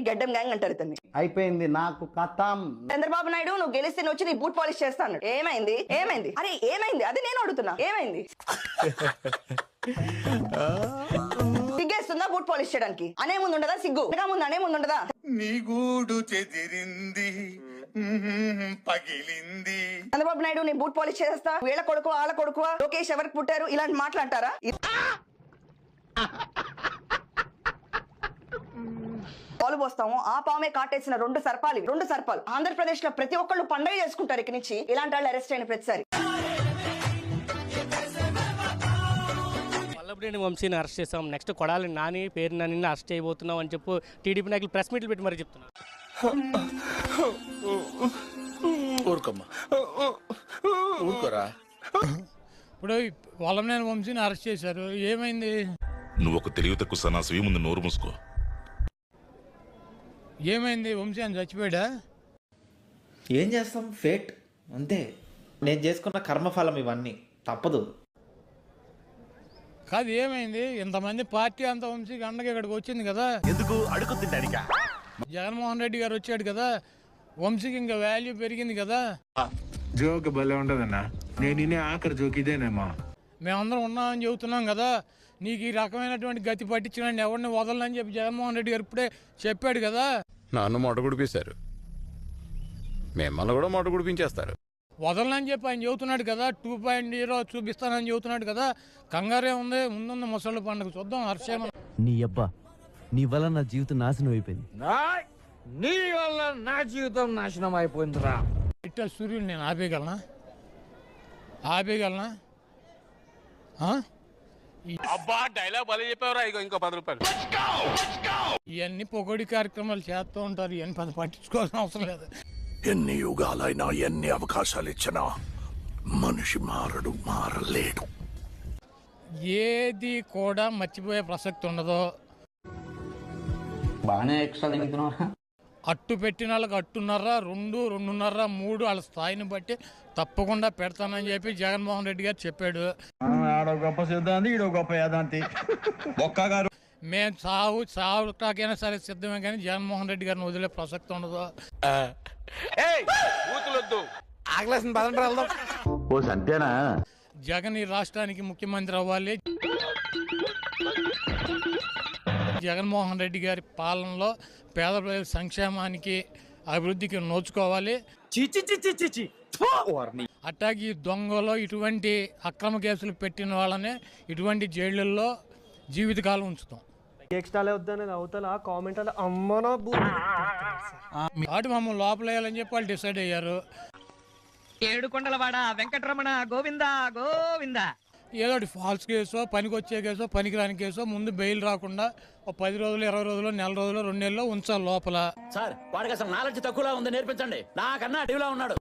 గడ్డం గ్యాంగ్ అంటారు ఇతన్ని. అయిపోయింది నాకు కథం. చంద్రబాబు నాయుడు నువ్వు గెలిస్తే వచ్చి నీ బూట్ పాలిష్ చేస్తాను. ఏమైంది ఏమైంది అరే ఏమైంది అది నేను అడుగుతున్నా. ఏమైంది సిగ్గేస్తుందా బూట్ పాలిష్ చేయడానికి? అనే ముందు ఉండదా సిగ్గు? ముందు అనే ముందు ఉండదా? నీ గూడు చెదిరింది పగిలింది. చంద్రబాబు నాయుడు నీ బూట్ పాలిష్ చేస్తా, వీళ్ళ కొడుకు వాళ్ళ కొడుకు, లోకేష్ ఎవరికి పుట్టారు, ఇలాంటి మాట్లాడతారా? పాలు పోస్తాము, ఆ పామే కాటేసిన రెండు సర్పాలు ఆంధ్రప్రదేశ్ లో ప్రతి ఒక్కళ్ళు పండుగ చేసుకుంటారు. ఇక్కడి నుంచి ఇలాంటి వాళ్ళు అరెస్ట్ అయిన ప్రతిసారి. వల్లభనేని వంశీని అరెస్ట్ చేస్తాం, నెక్స్ట్ కొడాలి నాని పేరు నాని అరెస్ట్ చేయబోతున్నాం అని చెప్పి టీడీపీ నాయకులు ప్రెస్ మీట్లు పెట్టి మరి చెప్తున్నారు. ఊరుకోరా. ఇప్పుడు వల్లభనేని వంశీని అరెస్ట్ చేశారు, ఏమైంది? నువ్వు ఒక తెలివి తక్కువ సన్నాసివి, ముందు నోరు మూసుకో. ఏమైంది? వంశీ అని చచ్చిపోయాడా? ఏం చేస్తాం, ఫేట్ అంతే. నేను చేసుకున్న కర్మఫలం ఇవన్నీ, తప్పదు. కాదు ఏమైంది? ఇంతమంది పార్టీ అంత వంశీకి అండగా ఇక్కడికి వచ్చింది కదా, ఎందుకు అడుగుతుంటానిక? జగన్మోహన్ రెడ్డి గారు వచ్చాడు కదా, వంశీకి ఇంకా వాల్యూ పెరిగింది కదా. జోక్ భలే ఉండదన్నా, నేను ఆఖరి జోక్ ఇదేనేమా. మేమందరం ఉన్నామని చెబుతున్నాం కదా, నీకు ఈ రకమైనటువంటి గతి పట్టించిన ఎవరిని వదలని చెప్పి జగన్మోహన్ రెడ్డి గారు ఇప్పుడే చెప్పాడు కదా. నన్ను మొట గుడిపేశారు, మిమ్మల్ని కూడా మొట గుడిపించేస్తారు. వదలని చెప్పి ఆయన చెబుతున్నాడు కదా, 2.0 చూపిస్తానని చెబుతున్నాడు కదా. కంగారే ఉంది, ముందున్న ముసళ్ళ పండుగ చూద్దాం. హర్షేమ నీ అబ్బా, నీ వల్ల నా జీవితం నాశనం అయిపోయింది. నీ వల్ల నా జీవితం నాశనం అయిపోయిందిరా. ఇట్లా సూర్యుడు నేను ఆపేయగలనా? ఇవన్నీ పొగడి కార్యక్రమాలు చేస్తూ ఉంటారు, ఇవన్నీ పని పట్టించుకోవాల్సిన అవసరం లేదు. ఎన్ని యుగాలైనా ఎన్ని అవకాశాలు ఇచ్చినా మనిషి మారలేడు. ఏది కూడా మర్చిపోయే ప్రసక్తి ఉండదు. బాగానే ఎక్స్ట్రా తింటున్నావా? అట్టు పెట్టిన వాళ్ళకి 2.5, 2, 2.5, 3 వాళ్ళ స్థాయిని బట్టి తప్పకుండా పెడతానని చెప్పి జగన్మోహన్ రెడ్డి గారు చెప్పాడు. ఆడో గొప్ప సిద్ధాంతి, ఈడో గొప్ప యాదాంతి. బొక్కగారు మేము చావుకైనా సరే సిద్ధమే, కానీ జగన్మోహన్ రెడ్డి గారిని వదిలే ప్రసక్తి ఉండదు. ఓ సంతేనా? జగన్ ఈ రాష్ట్రానికి ముఖ్యమంత్రి అవ్వాలి. జగన్మోహన్ రెడ్డి గారి పాలనలో పేద ప్రజల సంక్షేమానికి అభివృద్ధికి నోచుకోవాలి. అట్లాగే ఈ దొంగలో ఇటువంటి అక్రమ కేసులు పెట్టిన వాళ్ళనే ఇటువంటి జైళ్ళల్లో జీవితకాలం ఉంచుతాం. కాబట్టి మమ్మల్ని లోపలేయాలని చెప్పి వాళ్ళు డిసైడ్ అయ్యారు. ఏడుకొండలవాడ వెంకటరమణ గోవింద గోవింద. ఏదో ఫాల్స్ కేసో, పనికొచ్చే కేసో, పనికిరాని కేసో ముందు బెయిల్ రాకుండా 10 రోజులు, 20 రోజులు, నెల రోజులు, 2 నెలల్లో ఉంచాలి లోపల. సార్ వాడికి అసలు నాలెడ్జ్ తక్కువలా ఉంది, నేర్పించండి. నాకన్నా అడవిలా ఉన్నాడు.